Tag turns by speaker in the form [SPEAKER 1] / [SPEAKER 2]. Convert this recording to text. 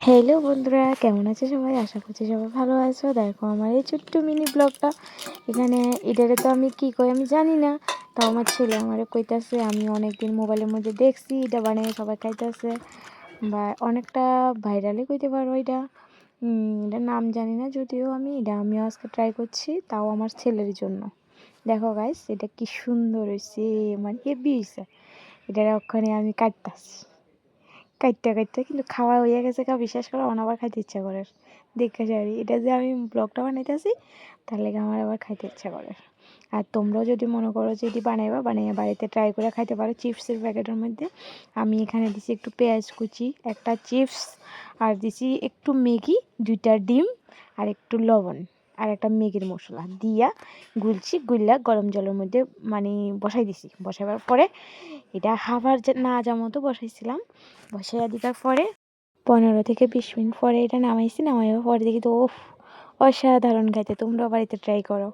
[SPEAKER 1] Hello বন্ধুরা, কেমন আছে সবাই? আশা করছি সবাই ভালো আছো। দেখো আমার এই ছোট্ট মিনি ব্লগটা। এখানে এটারে তো আমি কী কই আমি জানি না, তাও আমার ছেলে আমারে কইতাছে। আমি অনেকদিন মোবাইলের মধ্যে দেখছি এটা বানিয়ে সবাই খাইতেছে, বা অনেকটা ভাইরালে কইতে পারো এটা। এটার নাম জানি না, যদিও আমিও আজকে ট্রাই করছি, তাও আমার ছেলের জন্য। দেখো গাইস, এটা কি সুন্দর হয়েছে, মানে হেভি হয়েছে। এটার ওখানে আমি কাটতাছি, কাটতে কাটতে কিন্তু খাওয়া হয়ে গেছে। বিশ্বাস করো, আমার আবার খাইতে ইচ্ছা করে। দেখে যাই এটা যে আমি ব্লগটা বানাইতেছি, তাহলে আমার আবার খাইতে ইচ্ছা করে। আর তোমরাও যদি মনে করো যে এটি বানিয়ে বাড়িতে ট্রাই করে খাইতে পারো। চিপসের প্যাকেটের মধ্যে আমি এখানে দিছি একটু পেঁয়াজ কুচি, একটা চিপস, আর দিছি একটু ম্যাগি, 2টা ডিম, আর একটু লবণ, আর একটা ম্যাগির মশলা দিয়া গুল্লা গরম জলের মধ্যে মানে বসাই দিছি। বসাবার পরে এটা খাবার না যা মতো বসাইছিলাম। বসাইয়া দেওয়ার পরে 15 থেকে 20 মিনিট পরে এটা নামাইবার পরে দেখি তো অসাধারণ খাইতে। তোমরাও বাড়িতে ট্রাই করো।